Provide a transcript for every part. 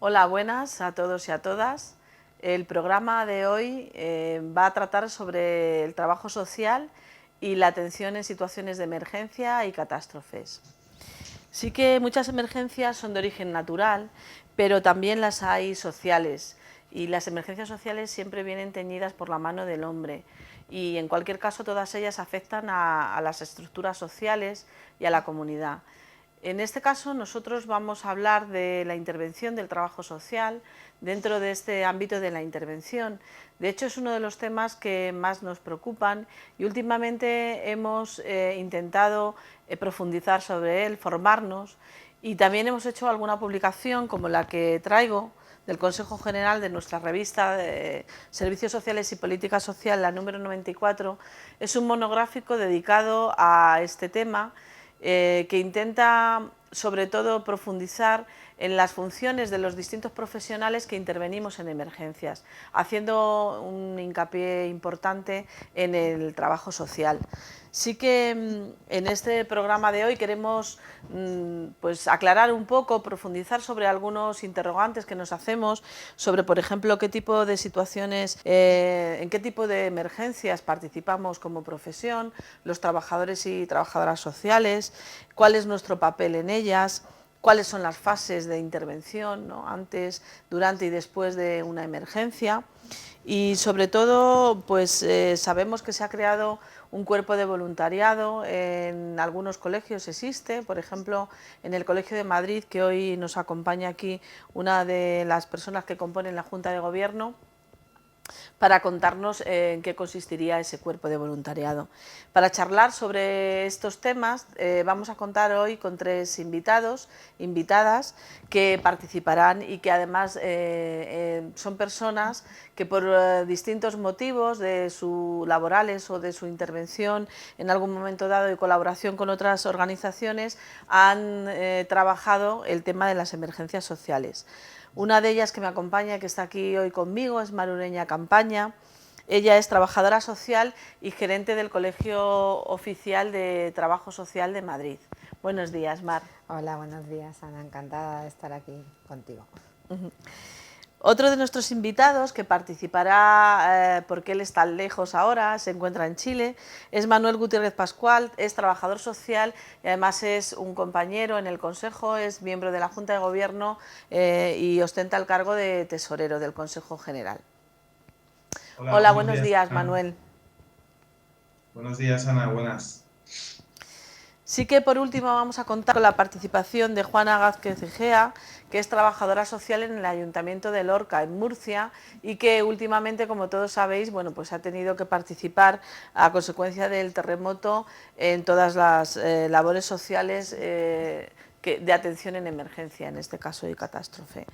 Hola, buenas a todos y a todas. El programa de hoy va a tratar sobre el trabajo social y la atención en situaciones de emergencia y catástrofes. Sí que muchas emergencias son de origen natural, pero también las hay sociales. Y las emergencias sociales siempre vienen teñidas por la mano del hombre. Y en cualquier caso todas ellas afectan a las estructuras sociales y a la comunidad. En este caso nosotros vamos a hablar de la intervención del trabajo social dentro de este ámbito de la intervención. De hecho es uno de los temas que más nos preocupan y últimamente hemos intentado profundizar sobre él, formarnos, y también hemos hecho alguna publicación como la que traigo del Consejo General de nuestra revista de Servicios Sociales y Política Social, la número 94. Es un monográfico dedicado a este tema que intenta sobre todo profundizar en las funciones de los distintos profesionales que intervenimos en emergencias, haciendo un hincapié importante en el trabajo social. Sí que en este programa de hoy queremos pues aclarar un poco, profundizar sobre algunos interrogantes que nos hacemos sobre, por ejemplo, qué tipo de situaciones, en qué tipo de emergencias participamos como profesión, los trabajadores y trabajadoras sociales, cuál es nuestro papel en ellas, cuáles son las fases de intervención, ¿no?, antes, durante y después de una emergencia. Y sobre todo, pues sabemos que se ha creado un cuerpo de voluntariado, en algunos colegios existe, por ejemplo, en el Colegio de Madrid, que hoy nos acompaña aquí una de las personas que componen la Junta de Gobierno, para contarnos en qué consistiría ese cuerpo de voluntariado. Para charlar sobre estos temas vamos a contar hoy con 3 invitados, invitadas, que participarán y que además son personas que por distintos motivos de su laborales o de su intervención en algún momento dado y colaboración con otras organizaciones han trabajado el tema de las emergencias sociales. Una de ellas que me acompaña, que está aquí hoy conmigo, es Marureña Campaña. Ella es trabajadora social y gerente del Colegio Oficial de Trabajo Social de Madrid. Buenos días, Mar. Hola, buenos días, Ana. Encantada de estar aquí contigo. Otro de nuestros invitados que participará, porque él está lejos ahora, se encuentra en Chile, es Manuel Gutiérrez Pascual, es trabajador social y además es un compañero en el Consejo, es miembro de la Junta de Gobierno y ostenta el cargo de tesorero del Consejo General. Hola, buenos días, Manuel. Buenos días, Ana, buenas. Sí que por último vamos a contar con la participación de Juana Gázquez Egea, que es trabajadora social en el Ayuntamiento de Lorca, en Murcia, y que últimamente, como todos sabéis, bueno, pues ha tenido que participar a consecuencia del terremoto en todas las labores sociales de atención en emergencia, en este caso de catástrofe.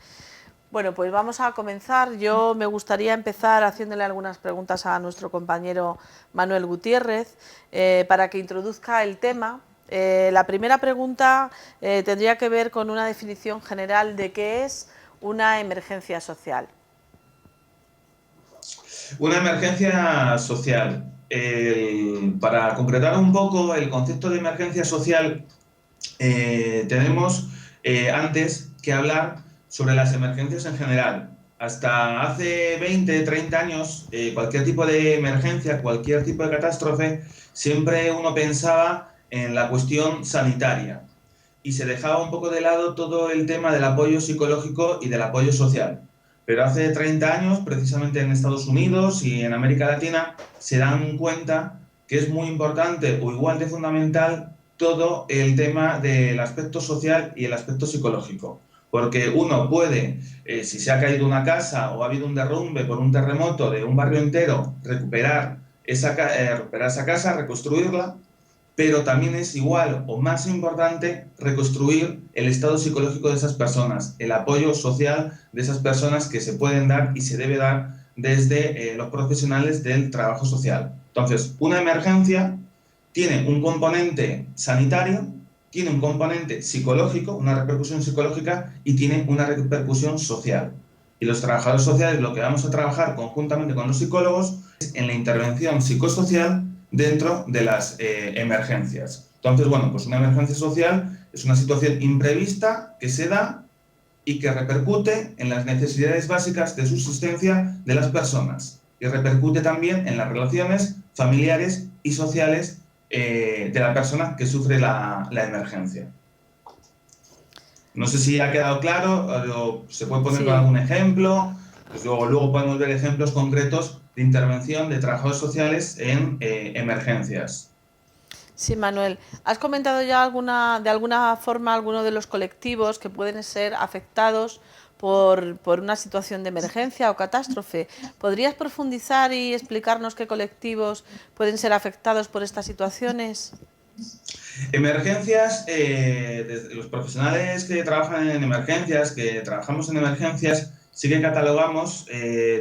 Bueno, pues vamos a comenzar. Yo me gustaría empezar haciéndole algunas preguntas a nuestro compañero Manuel Gutiérrez para que introduzca el tema. La primera pregunta tendría que ver con una definición general de qué es una emergencia social. Una emergencia social. Para concretar un poco el concepto de emergencia social, tenemos antes que hablar sobre las emergencias en general. Hasta hace 20, 30 años, cualquier tipo de emergencia, cualquier tipo de catástrofe, siempre uno pensaba en la cuestión sanitaria y se dejaba un poco de lado todo el tema del apoyo psicológico y del apoyo social. Pero hace 30 años, precisamente en Estados Unidos y en América Latina, se dan cuenta que es muy importante o igual de fundamental todo el tema del aspecto social y el aspecto psicológico. Porque uno puede, si se ha caído una casa o ha habido un derrumbe por un terremoto de un barrio entero, recuperar esa casa, reconstruirla, pero también es igual o más importante reconstruir el estado psicológico de esas personas, el apoyo social de esas personas que se pueden dar y se debe dar desde los profesionales del trabajo social. Entonces, una emergencia tiene un componente sanitario, tiene un componente psicológico, una repercusión psicológica y tiene una repercusión social. Y los trabajadores sociales lo que vamos a trabajar conjuntamente con los psicólogos es en la intervención psicosocial dentro de las emergencias. Entonces, bueno, pues una emergencia social es una situación imprevista que se da y que repercute en las necesidades básicas de subsistencia de las personas y repercute también en las relaciones familiares y sociales de la persona que sufre la emergencia. No sé si ha quedado claro, o se puede poner Sí. con algún ejemplo, pues luego podemos ver ejemplos concretos de intervención de trabajadores sociales en emergencias. Sí, Manuel. ¿Has comentado ya de alguna forma alguno de los colectivos que pueden ser afectados por una situación de emergencia o catástrofe? ¿Podrías profundizar y explicarnos qué colectivos pueden ser afectados por estas situaciones? Emergencias, desde los profesionales que trabajan en emergencias, que trabajamos en emergencias, sí que catalogamos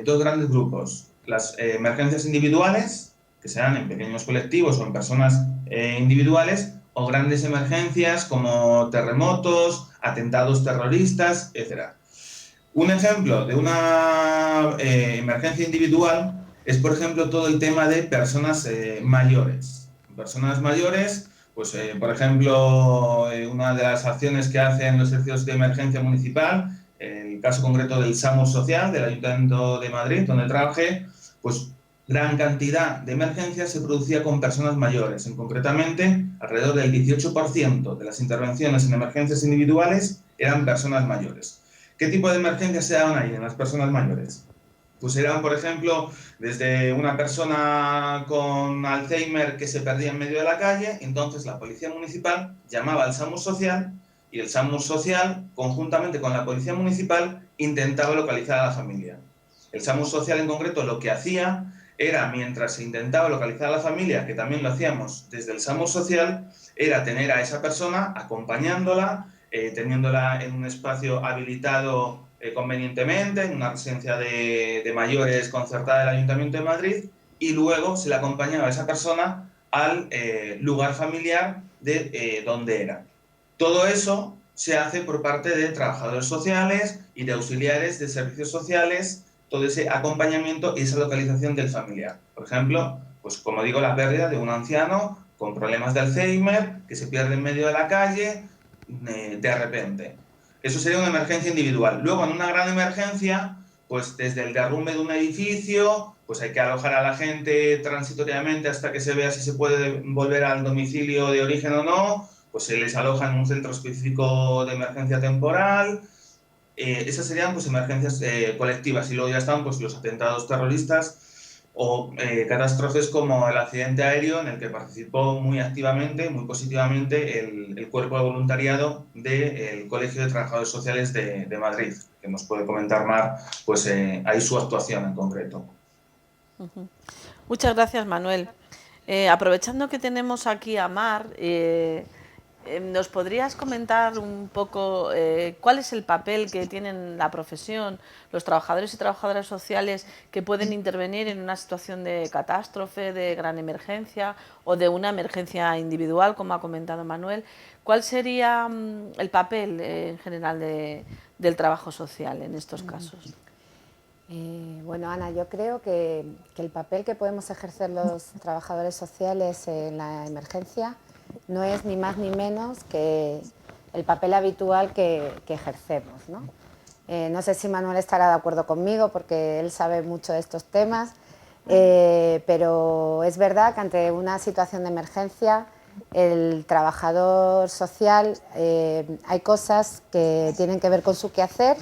dos grandes grupos. Las emergencias individuales, que sean en pequeños colectivos o en personas individuales, o grandes emergencias como terremotos, atentados terroristas, etc. Un ejemplo de una emergencia individual es, por ejemplo, todo el tema de personas mayores. Personas mayores, pues, por ejemplo, una de las acciones que hacen los servicios de emergencia municipal, el caso concreto del SAMUR Social, del Ayuntamiento de Madrid, donde trabajé, pues gran cantidad de emergencias se producía con personas mayores. Concretamente, alrededor del 18% de las intervenciones en emergencias individuales eran personas mayores. ¿Qué tipo de emergencias se daban ahí en las personas mayores? Pues eran, por ejemplo, desde una persona con Alzheimer que se perdía en medio de la calle, entonces la policía municipal llamaba al SAMUR Social y el SAMUR Social, conjuntamente con la policía municipal, intentaba localizar a la familia. El SAMUR Social en concreto lo que hacía era, mientras se intentaba localizar a la familia, que también lo hacíamos desde el SAMUR Social, era tener a esa persona acompañándola, teniéndola en un espacio habilitado convenientemente, en una residencia de mayores concertada del Ayuntamiento de Madrid, y luego se le acompañaba a esa persona al lugar familiar de donde era. Todo eso se hace por parte de trabajadores sociales y de auxiliares de servicios sociales, todo ese acompañamiento y esa localización del familiar. Por ejemplo, pues como digo, la pérdida de un anciano con problemas de Alzheimer que se pierde en medio de la calle de repente. Eso sería una emergencia individual. Luego, en una gran emergencia, pues desde el derrumbe de un edificio, pues hay que alojar a la gente transitoriamente hasta que se vea si se puede volver al domicilio de origen o no, pues se les aloja en un centro específico de emergencia temporal. Esas serían pues emergencias colectivas, y luego ya están pues los atentados terroristas o catástrofes como el accidente aéreo, en el que participó muy activamente, muy positivamente el cuerpo de voluntariado del Colegio de Trabajadores Sociales de Madrid, que nos puede comentar más pues ahí su actuación en concreto. Muchas gracias, Manuel. Aprovechando que tenemos aquí a Mar, ¿nos podrías comentar un poco cuál es el papel que tienen la profesión, los trabajadores y trabajadoras sociales que pueden intervenir en una situación de catástrofe, de gran emergencia o de una emergencia individual, como ha comentado Manuel? ¿Cuál sería el papel en general del trabajo social en estos casos? Bueno, Ana, yo creo que el papel que podemos ejercer los trabajadores sociales en la emergencia no es ni más ni menos que el papel habitual que ejercemos, ¿no? No sé si Manuel estará de acuerdo conmigo porque él sabe mucho de estos temas, pero es verdad que ante una situación de emergencia el trabajador social hay cosas que tienen que ver con su quehacer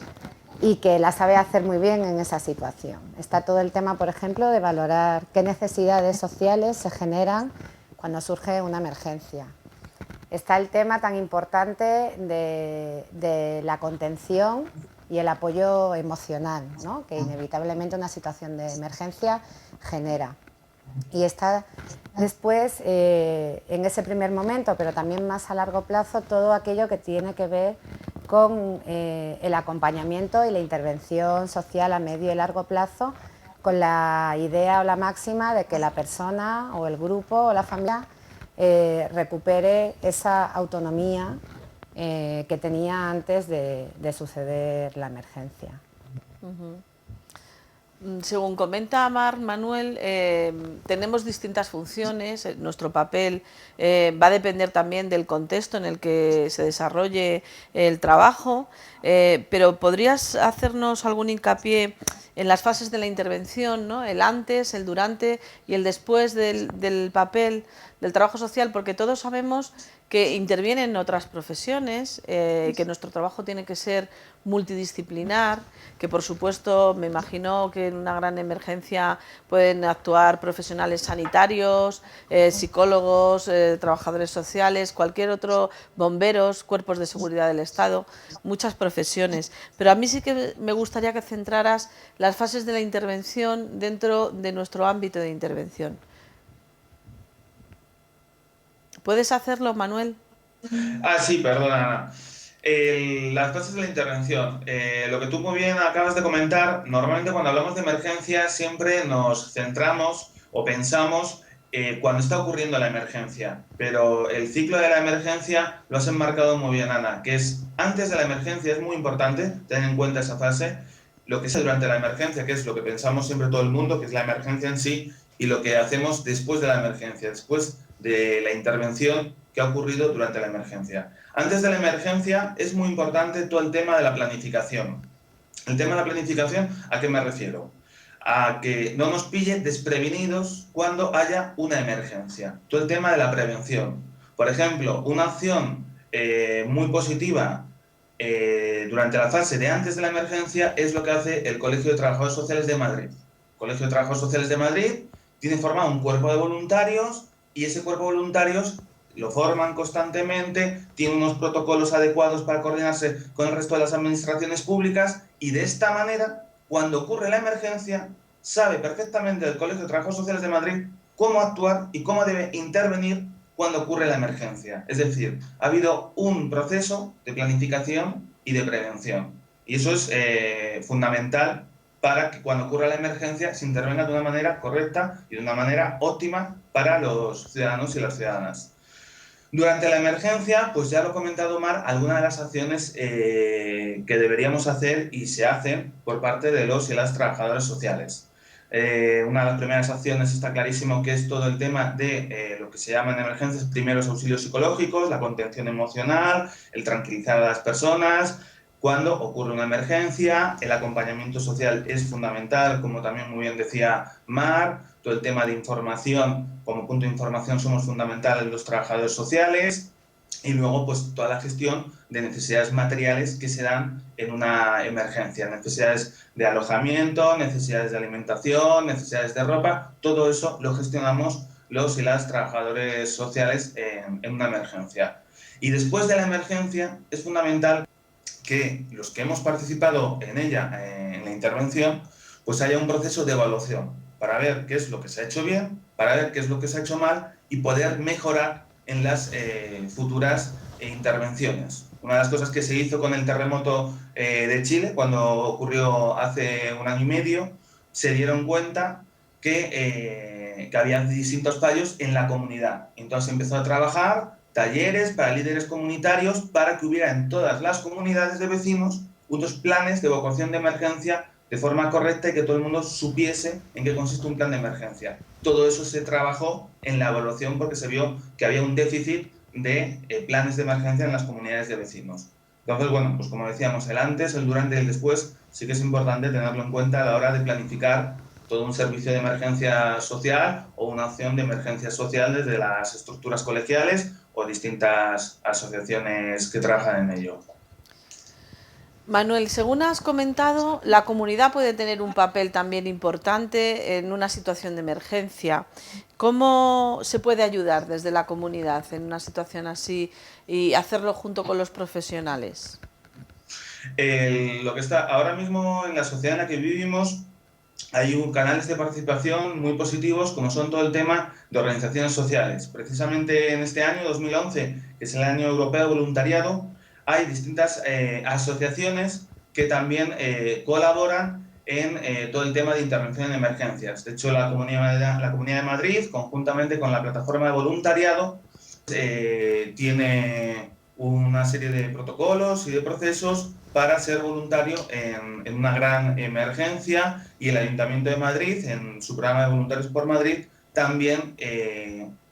y que la sabe hacer muy bien en esa situación. Está todo el tema, por ejemplo, de valorar qué necesidades sociales se generan cuando surge una emergencia. Está el tema tan importante de la contención y el apoyo emocional, ¿no?, que inevitablemente una situación de emergencia genera. Y está después, en ese primer momento, pero también más a largo plazo, todo aquello que tiene que ver con el acompañamiento y la intervención social a medio y largo plazo con la idea o la máxima de que la persona o el grupo o la familia recupere esa autonomía que tenía antes de suceder la emergencia. Según comenta Manuel, tenemos distintas funciones. Nuestro papel va a depender también del contexto en el que se desarrolle el trabajo, pero ¿podrías hacernos algún hincapié en las fases de la intervención, ¿no? El antes, el durante y el después del papel del trabajo social? Porque todos sabemos que intervienen otras profesiones, que nuestro trabajo tiene que ser multidisciplinar, que por supuesto me imagino que en una gran emergencia pueden actuar profesionales sanitarios, psicólogos, trabajadores sociales, cualquier otro, bomberos, cuerpos de seguridad del Estado, muchas profesiones. Pero a mí sí que me gustaría que centraras las fases de la intervención dentro de nuestro ámbito de intervención. ¿Puedes hacerlo, Manuel? Sí, perdona, Ana. Las fases de la intervención. Lo que tú muy bien acabas de comentar, normalmente cuando hablamos de emergencia siempre nos centramos o pensamos cuando está ocurriendo la emergencia. Pero el ciclo de la emergencia lo has enmarcado muy bien, Ana, que es antes de la emergencia. Es muy importante tener en cuenta esa fase, lo que es durante la emergencia, que es lo que pensamos siempre todo el mundo, que es la emergencia en sí, y lo que hacemos después de la emergencia, después de la intervención que ha ocurrido durante la emergencia. Antes de la emergencia es muy importante todo el tema de la planificación. El tema de la planificación, ¿a qué me refiero? A que no nos pille desprevenidos cuando haya una emergencia. Todo el tema de la prevención. Por ejemplo, una acción muy positiva durante la fase de antes de la emergencia es lo que hace el Colegio de Trabajadores Sociales de Madrid. El Colegio de Trabajadores Sociales de Madrid tiene formado un cuerpo de voluntarios y ese cuerpo de voluntarios lo forman constantemente, tiene unos protocolos adecuados para coordinarse con el resto de las administraciones públicas y de esta manera, cuando ocurre la emergencia, sabe perfectamente el Colegio de Trabajadores Sociales de Madrid cómo actuar y cómo debe intervenir cuando ocurre la emergencia. Es decir, ha habido un proceso de planificación y de prevención. Y eso es fundamental para que cuando ocurra la emergencia se intervenga de una manera correcta y de una manera óptima para los ciudadanos y las ciudadanas. Durante la emergencia, pues ya lo ha comentado Mar, algunas de las acciones que deberíamos hacer y se hacen por parte de los y las trabajadores sociales. Una de las primeras acciones está clarísimo que es todo el tema de lo que se llama en emergencias primeros auxilios psicológicos, la contención emocional, el tranquilizar a las personas. Cuando ocurre una emergencia, el acompañamiento social es fundamental, como también muy bien decía Mar, todo el tema de información, como punto de información somos fundamentales los trabajadores sociales, y luego pues toda la gestión de necesidades materiales que se dan en una emergencia, necesidades de alojamiento, necesidades de alimentación, necesidades de ropa, todo eso lo gestionamos los y las trabajadores sociales en una emergencia. Y después de la emergencia es fundamental que los que hemos participado en ella, en la intervención, pues haya un proceso de evaluación para ver qué es lo que se ha hecho bien, para ver qué es lo que se ha hecho mal y poder mejorar en las futuras intervenciones. Una de las cosas que se hizo con el terremoto de Chile, cuando ocurrió hace un año y medio, se dieron cuenta que había distintos fallos en la comunidad. Entonces se empezó a trabajar talleres para líderes comunitarios para que hubiera en todas las comunidades de vecinos unos planes de evacuación de emergencia de forma correcta y que todo el mundo supiese en qué consiste un plan de emergencia. Todo eso se trabajó en la evaluación porque se vio que había un déficit de planes de emergencia en las comunidades de vecinos. Entonces, bueno, pues como decíamos, el antes, el durante y el después sí que es importante tenerlo en cuenta a la hora de planificar todo un servicio de emergencia social o una acción de emergencia social desde las estructuras colegiales o distintas asociaciones que trabajan en ello. Manuel, según has comentado, la comunidad puede tener un papel también importante en una situación de emergencia. ¿Cómo se puede ayudar desde la comunidad en una situación así y hacerlo junto con los profesionales? Lo que está ahora mismo en la sociedad en la que vivimos, hay canales de participación muy positivos, como son todo el tema de organizaciones sociales. Precisamente en este año, 2011, que es el año europeo de voluntariado, hay distintas asociaciones que también colaboran en todo el tema de intervención en emergencias. De hecho, la Comunidad de Madrid, conjuntamente con la plataforma de voluntariado, tiene una serie de protocolos y de procesos para ser voluntario en una gran emergencia, y el Ayuntamiento de Madrid, en su programa de Voluntarios por Madrid, también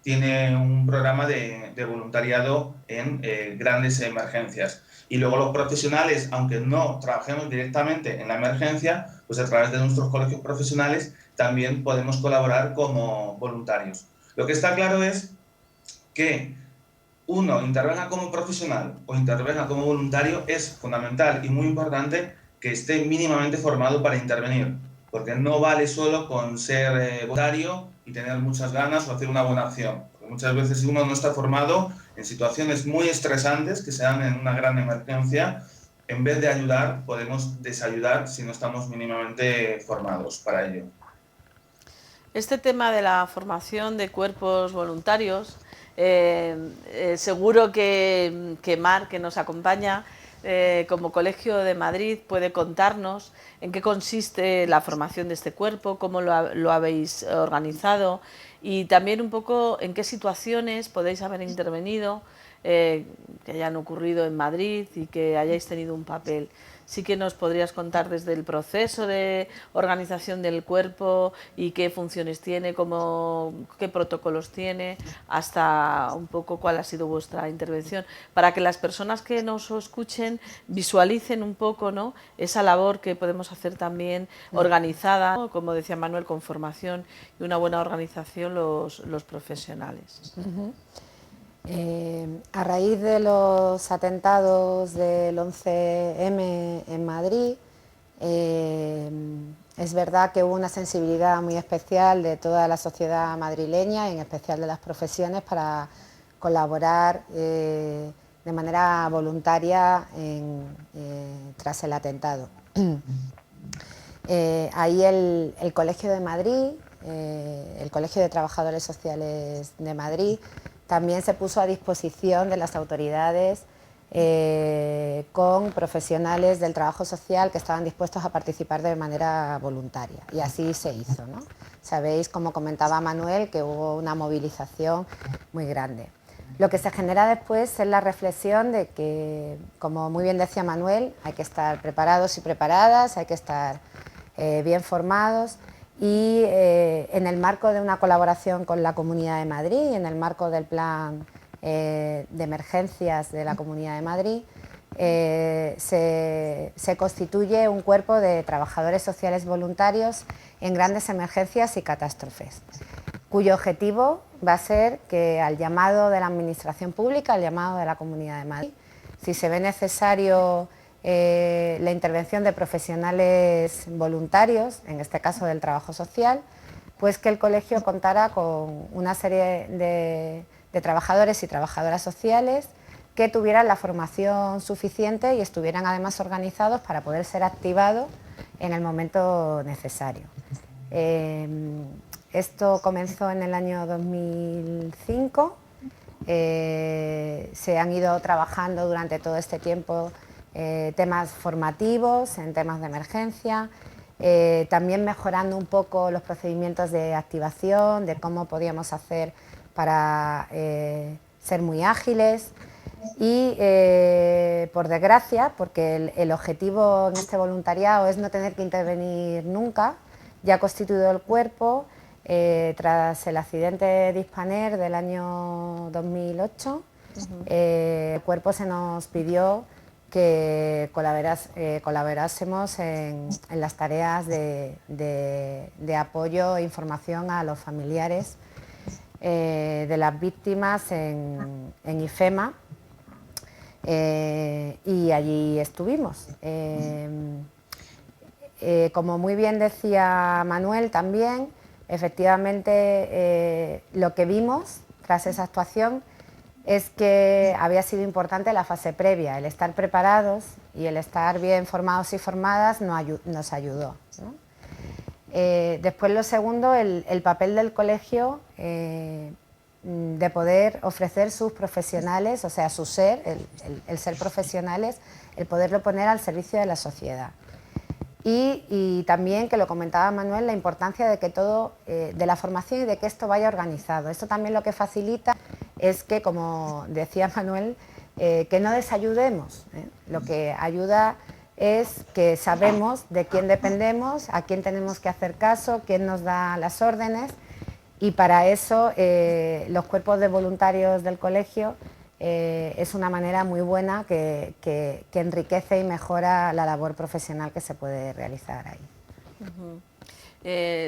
tiene un programa de voluntariado en grandes emergencias. Y luego los profesionales, aunque no trabajemos directamente en la emergencia, pues a través de nuestros colegios profesionales también podemos colaborar como voluntarios. Lo que está claro es que uno intervenga como profesional o intervenga como voluntario, es fundamental y muy importante que esté mínimamente formado para intervenir, porque no vale solo con ser voluntario y tener muchas ganas o hacer una buena acción. Porque muchas veces, si uno no está formado en situaciones muy estresantes que se dan en una gran emergencia, en vez de ayudar, podemos desayudar si no estamos mínimamente formados para ello. Este tema de la formación de cuerpos voluntarios, seguro que Mar, que nos acompaña, como Colegio de Madrid, puede contarnos en qué consiste la formación de este cuerpo, cómo lo habéis organizado y también un poco en qué situaciones podéis haber intervenido, que hayan ocurrido en Madrid y que hayáis tenido un papel. Sí que nos podrías contar desde el proceso de organización del cuerpo y qué funciones tiene, qué protocolos tiene, hasta un poco cuál ha sido vuestra intervención, para que las personas que nos escuchen visualicen un poco, ¿no?, esa labor que podemos hacer también organizada, ¿no?, como decía Manuel, con formación y una buena organización los profesionales. A raíz de los atentados del 11M en Madrid, es verdad que hubo una sensibilidad muy especial de toda la sociedad madrileña, y en especial de las profesiones, para colaborar de manera voluntaria tras el atentado. Ahí el Colegio de Madrid, el Colegio de Trabajadores Sociales de Madrid, también se puso a disposición de las autoridades con profesionales del trabajo social que estaban dispuestos a participar de manera voluntaria, y así se hizo, ¿no? Sabéis, como comentaba Manuel, que hubo una movilización muy grande. Lo que se genera después es la reflexión de que, como muy bien decía Manuel, hay que estar preparados y preparadas, hay que estar bien formados, y en el marco de una colaboración con la Comunidad de Madrid, en el marco del plan de emergencias de la Comunidad de Madrid, se constituye un cuerpo de trabajadores sociales voluntarios en grandes emergencias y catástrofes, cuyo objetivo va a ser que, al llamado de la Administración Pública, al llamado de la Comunidad de Madrid, si se ve necesario la intervención de profesionales voluntarios, en este caso del trabajo social, pues que el colegio contara con una serie de trabajadores y trabajadoras sociales que tuvieran la formación suficiente y estuvieran además organizados para poder ser activados en el momento necesario. Esto comenzó en el año 2005, se han ido trabajando durante todo este tiempo temas formativos, en temas de emergencia, también mejorando un poco los procedimientos de activación, de cómo podíamos hacer para ser muy ágiles. Y por desgracia, porque el objetivo en este voluntariado es no tener que intervenir nunca, ya constituido el cuerpo, tras el accidente de Hispaner del año 2008, el cuerpo se nos pidió que colaborásemos en las tareas de apoyo e información a los familiares de las víctimas en IFEMA, y allí estuvimos. Como muy bien decía Manuel también, efectivamente lo que vimos tras esa actuación es que había sido importante la fase previa, el estar preparados y el estar bien formados y formadas nos ayudó, ¿no? Después, lo segundo, el papel del colegio de poder ofrecer sus profesionales, o sea, su ser, el ser profesionales, el poderlo poner al servicio de la sociedad. y también, que lo comentaba Manuel, la importancia de que todo, de la formación y de que esto vaya organizado. Esto también lo que facilita es que, como decía Manuel, que no desayudemos, ¿eh? Lo que ayuda es que sabemos de quién dependemos, a quién tenemos que hacer caso, quién nos da las órdenes, y para eso los cuerpos de voluntarios del colegio es una manera muy buena que enriquece y mejora la labor profesional que se puede realizar ahí.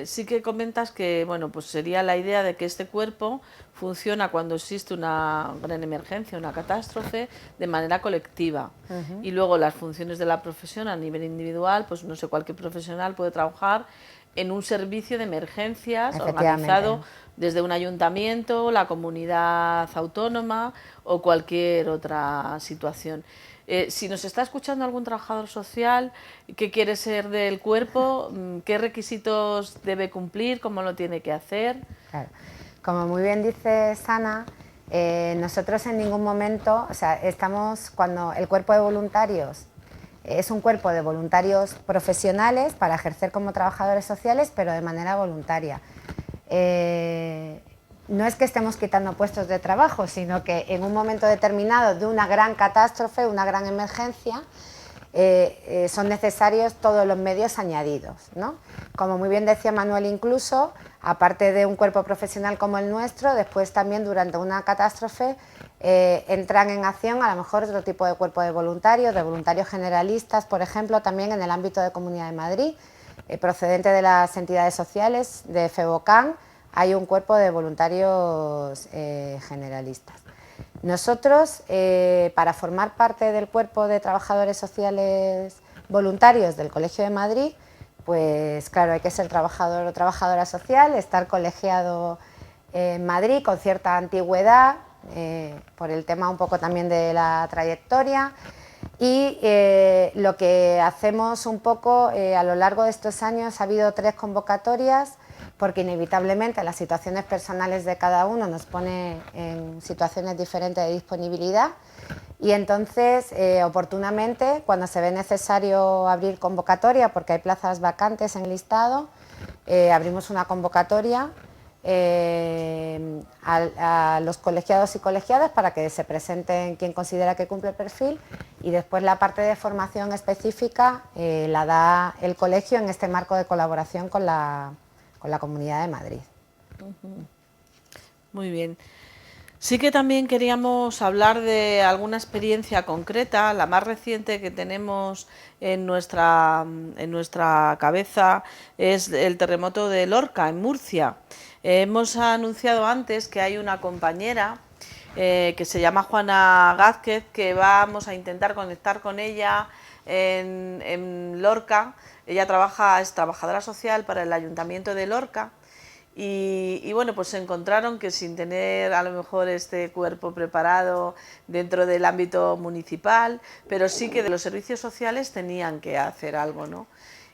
Sí que comentas que bueno, pues sería la idea de que este cuerpo funciona cuando existe una gran emergencia, una catástrofe, de manera colectiva. Y luego las funciones de la profesión a nivel individual, pues no sé, cualquier profesional puede trabajar en un servicio de emergencias organizado desde un ayuntamiento, la comunidad autónoma o cualquier otra situación. Si nos está escuchando algún trabajador social que quiere ser del cuerpo, ¿qué requisitos debe cumplir? ¿Cómo lo tiene que hacer? Claro. Como muy bien dice Sana, nosotros en ningún momento, o sea, estamos, cuando el cuerpo de voluntarios es un cuerpo de voluntarios profesionales para ejercer como trabajadores sociales, pero de manera voluntaria. No es que estemos quitando puestos de trabajo, sino que en un momento determinado de una gran catástrofe, una gran emergencia, son necesarios todos los medios añadidos, ¿no? Como muy bien decía Manuel, incluso, aparte de un cuerpo profesional como el nuestro, después también durante una catástrofe entran en acción a lo mejor otro tipo de cuerpo de voluntarios generalistas, por ejemplo, también en el ámbito de Comunidad de Madrid, procedente de las entidades sociales de FEBOCAN, hay un cuerpo de voluntarios generalistas. Nosotros, para formar parte del cuerpo de trabajadores sociales voluntarios del Colegio de Madrid, pues claro, hay que ser trabajador o trabajadora social, estar colegiado en Madrid con cierta antigüedad, por el tema un poco también de la trayectoria, y lo que hacemos un poco a lo largo de estos años, ha habido 3 convocatorias, porque inevitablemente las situaciones personales de cada uno nos pone en situaciones diferentes de disponibilidad, y entonces oportunamente, cuando se ve necesario abrir convocatoria porque hay plazas vacantes en el listado, abrimos una convocatoria a los colegiados y colegiadas para que se presenten quien considera que cumple el perfil, y después la parte de formación específica la da el colegio en este marco de colaboración con la Comunidad de Madrid. Muy bien. Sí que también queríamos hablar de alguna experiencia concreta. La más reciente que tenemos en nuestra cabeza es el terremoto de Lorca, en Murcia. Hemos anunciado antes que hay una compañera que se llama Juana Gázquez, que vamos a intentar conectar con ella en Lorca. Ella es trabajadora social para el Ayuntamiento de Lorca. Y bueno, pues se encontraron que sin tener a lo mejor este cuerpo preparado dentro del ámbito municipal, pero sí que de los servicios sociales tenían que hacer algo, ¿no?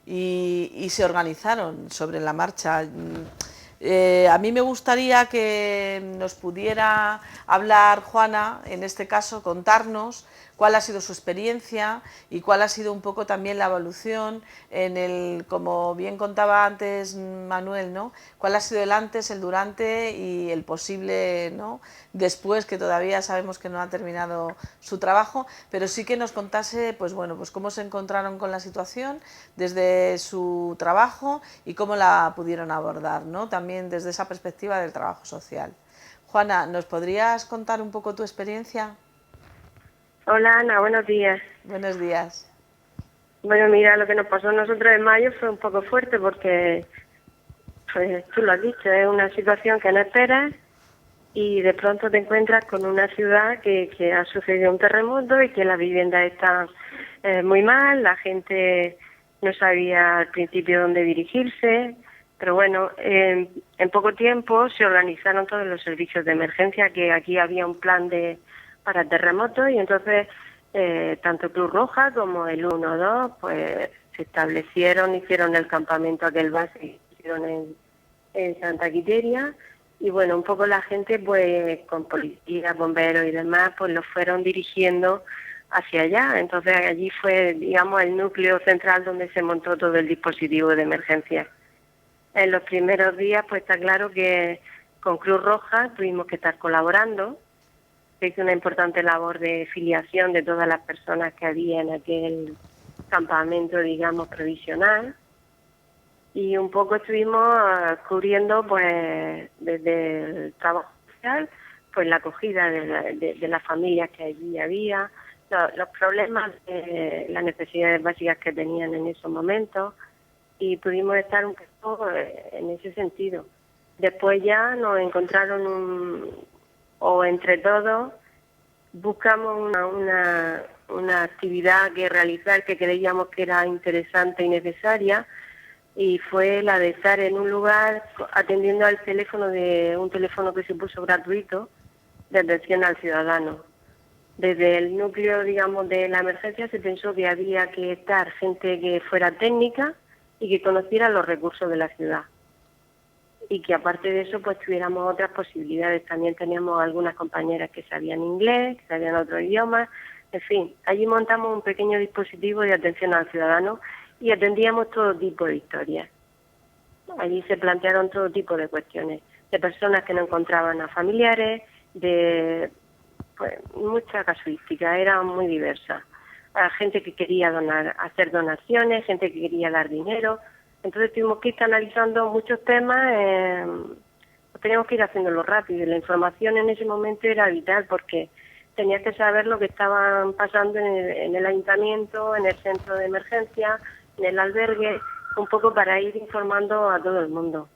Y se organizaron sobre la marcha. A mí me gustaría que nos pudiera hablar Juana, en este caso, contarnos cuál ha sido su experiencia y cuál ha sido un poco también la evolución como bien contaba antes Manuel, ¿no? Cuál ha sido el antes, el durante y el posible, ¿no?, después, que todavía sabemos que no ha terminado su trabajo, pero sí que nos contase, pues bueno, pues cómo se encontraron con la situación desde su trabajo y cómo la pudieron abordar, ¿no?, también desde esa perspectiva del trabajo social. Juana, ¿nos podrías contar un poco tu experiencia? Hola Ana, buenos días. Buenos días. Bueno, mira, lo que nos pasó a nosotros en mayo fue un poco fuerte porque, pues tú lo has dicho, es una situación que no esperas y de pronto te encuentras con una ciudad que ha sucedido un terremoto y que las viviendas están muy mal, la gente no sabía al principio dónde dirigirse, pero bueno, en poco tiempo se organizaron todos los servicios de emergencia, que aquí había un plan para terremotos, y entonces tanto Cruz Roja como el 1-2 pues se establecieron, hicieron el campamento aquel base que hicieron en Santa Quiteria, y bueno, un poco la gente pues con policía, bomberos y demás pues los fueron dirigiendo hacia allá. Entonces allí fue, digamos, el núcleo central donde se montó todo el dispositivo de emergencia. En los primeros días, pues está claro que con Cruz Roja tuvimos que estar colaborando. Se hizo una importante labor de filiación de todas las personas que había en aquel campamento, digamos, provisional. Y un poco estuvimos cubriendo, pues, desde el trabajo social, pues la acogida de las familias que allí había, los problemas, las necesidades básicas que tenían en esos momentos, y pudimos estar un poco en ese sentido. Después ya nos encontraron o entre todos buscamos una actividad que realizar que creíamos que era interesante y necesaria, y fue la de estar en un lugar atendiendo al teléfono un teléfono que se puso gratuito de atención al ciudadano. Desde el núcleo, digamos, de la emergencia se pensó que había que estar gente que fuera técnica y que conociera los recursos de la ciudad. Y que aparte de eso, pues tuviéramos otras posibilidades. También teníamos algunas compañeras que sabían inglés, que sabían otros idiomas. En fin, allí montamos un pequeño dispositivo de atención al ciudadano y atendíamos todo tipo de historias. Allí se plantearon todo tipo de cuestiones, de personas que no encontraban a familiares, de pues mucha casuística, era muy diversa. A gente que quería hacer donaciones, gente que quería dar dinero. Entonces tuvimos que ir canalizando muchos temas, teníamos que ir haciéndolo rápido. Y la información en ese momento era vital porque tenías que saber lo que estaban pasando en el ayuntamiento, en el centro de emergencia, en el albergue, un poco para ir informando a todo el mundo.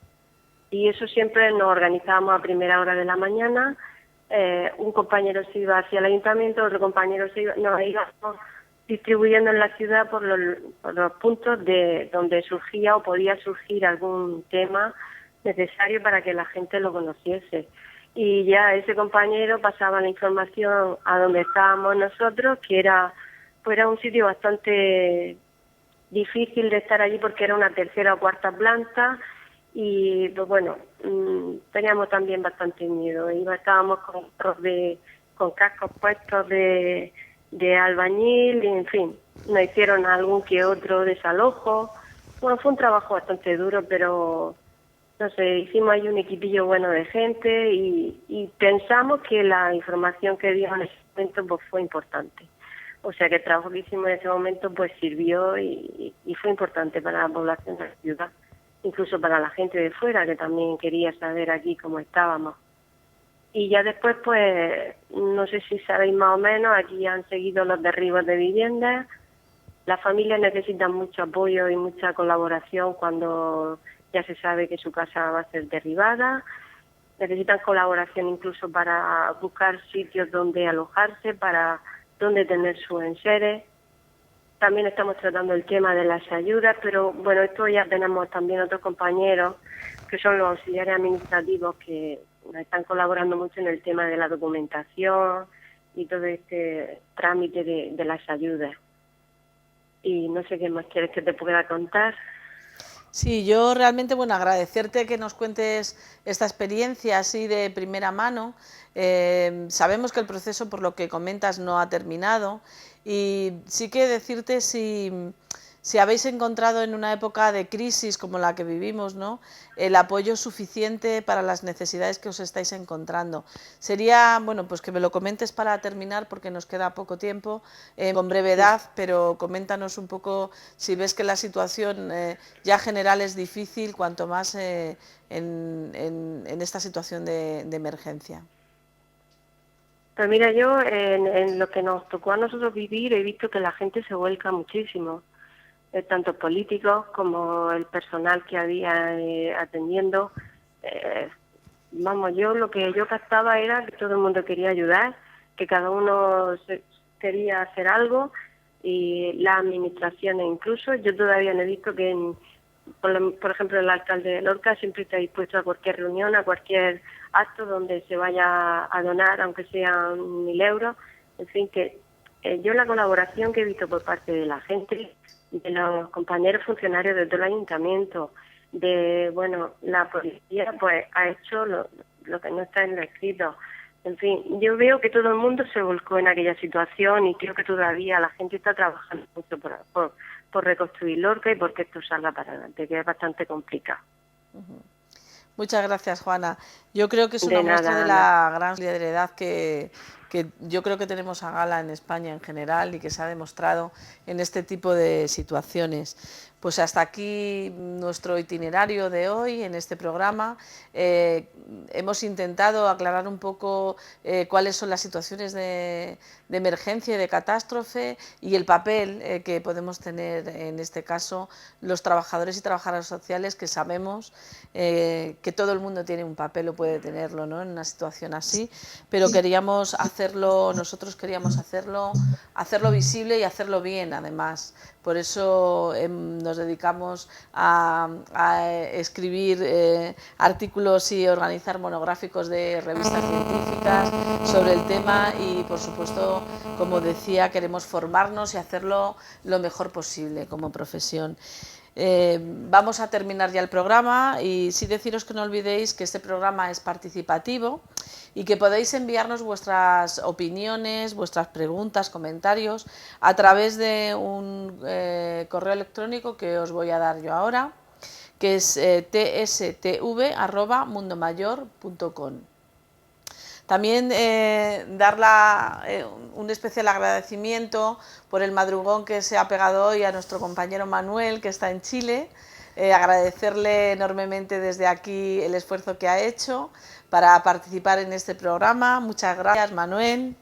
Y eso siempre nos organizábamos a primera hora de la mañana. Un compañero se iba hacia el ayuntamiento, otro compañero nos íbamos distribuyendo en la ciudad por los puntos de donde surgía o podía surgir algún tema necesario para que la gente lo conociese. Y ya ese compañero pasaba la información a donde estábamos nosotros, que era un sitio bastante difícil de estar allí porque era una tercera o cuarta planta. Y pues bueno, teníamos también bastante miedo. Estábamos con cascos puestos de albañil, y en fin, nos hicieron algún que otro desalojo. Bueno, fue un trabajo bastante duro, pero no sé, hicimos ahí un equipillo bueno de gente y pensamos que la información que dio en ese momento pues fue importante. O sea que el trabajo que hicimos en ese momento pues sirvió y fue importante para la población de la ciudad. Incluso para la gente de fuera, que también quería saber aquí cómo estábamos. Y ya después, pues, no sé si sabéis más o menos, aquí han seguido los derribos de viviendas. Las familias necesitan mucho apoyo y mucha colaboración cuando ya se sabe que su casa va a ser derribada. Necesitan colaboración incluso para buscar sitios donde alojarse, para donde tener sus enseres. También estamos tratando el tema de las ayudas, pero bueno, esto ya tenemos también otros compañeros que son los auxiliares administrativos que están colaborando mucho en el tema de la documentación y todo este trámite de las ayudas. Y no sé qué más quieres que te pueda contar. Sí, yo realmente, bueno, agradecerte que nos cuentes esta experiencia así de primera mano. Sabemos que el proceso, por lo que comentas, no ha terminado y sí que decirte si habéis encontrado en una época de crisis como la que vivimos, ¿no?, el apoyo suficiente para las necesidades que os estáis encontrando. Sería, bueno, pues que me lo comentes para terminar porque nos queda poco tiempo, con brevedad, pero coméntanos un poco si ves que la situación ya general es difícil, cuanto más en esta situación de emergencia. Pues mira, yo en lo que nos tocó a nosotros vivir he visto que la gente se vuelca muchísimo. Tanto políticos como el personal que había atendiendo. Vamos, lo que yo captaba era que todo el mundo quería ayudar, que cada uno quería hacer algo, y las administraciones incluso. Yo todavía no he visto que, por ejemplo, el alcalde de Lorca siempre está dispuesto a cualquier reunión, a cualquier acto donde se vaya a donar, aunque sean 1.000 euros. En fin, que yo la colaboración que he visto por parte de la gente, de los compañeros funcionarios de todo el ayuntamiento, la policía pues ha hecho lo que no está en lo escrito. En fin, yo veo que todo el mundo se volcó en aquella situación y creo que todavía la gente está trabajando mucho por reconstruir Lorca y porque esto salga para adelante, que es bastante complicado. Muchas gracias, Juana. Yo creo que es una De muestra de nada, la gran solidaridad que yo creo que tenemos a gala en España en general y que se ha demostrado en este tipo de situaciones. Pues hasta aquí nuestro itinerario de hoy en este programa. Hemos intentado aclarar un poco cuáles son las situaciones de emergencia y de catástrofe y el papel que podemos tener en este caso los trabajadores y trabajadoras sociales, que sabemos que todo el mundo tiene un papel o puede tenerlo, ¿no?, en una situación así, pero nosotros queríamos hacerlo visible y hacerlo bien, además. Por eso nos dedicamos a escribir artículos y organizar monográficos de revistas científicas sobre el tema y, por supuesto, como decía, queremos formarnos y hacerlo lo mejor posible como profesión. Vamos a terminar ya el programa y sí deciros que no olvidéis que este programa es participativo y que podéis enviarnos vuestras opiniones, vuestras preguntas, comentarios a través de un correo electrónico que os voy a dar yo ahora, que es tstv@mundomayor.com. También dar un especial agradecimiento por el madrugón que se ha pegado hoy a nuestro compañero Manuel, que está en Chile. Agradecerle enormemente desde aquí el esfuerzo que ha hecho para participar en este programa. Muchas gracias, Manuel.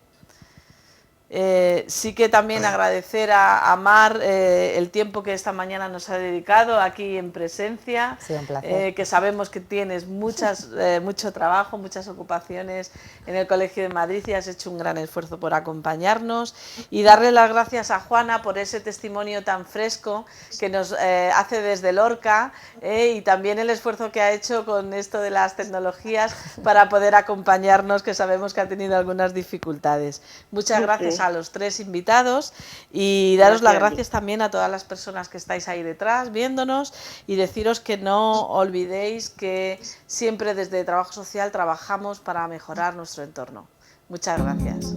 Sí que también agradecer a Mar el tiempo que esta mañana nos ha dedicado aquí en presencia, Sí, un placer. que sabemos que tienes mucho trabajo, muchas ocupaciones en el Colegio de Madrid y has hecho un gran esfuerzo por acompañarnos, y darle las gracias a Juana por ese testimonio tan fresco que nos hace desde Lorca, y también el esfuerzo que ha hecho con esto de las tecnologías para poder acompañarnos, que sabemos que ha tenido algunas dificultades. Muchas gracias a los tres invitados y daros las gracias también a todas las personas que estáis ahí detrás viéndonos, y deciros que no olvidéis que siempre desde Trabajo Social trabajamos para mejorar nuestro entorno. Muchas gracias.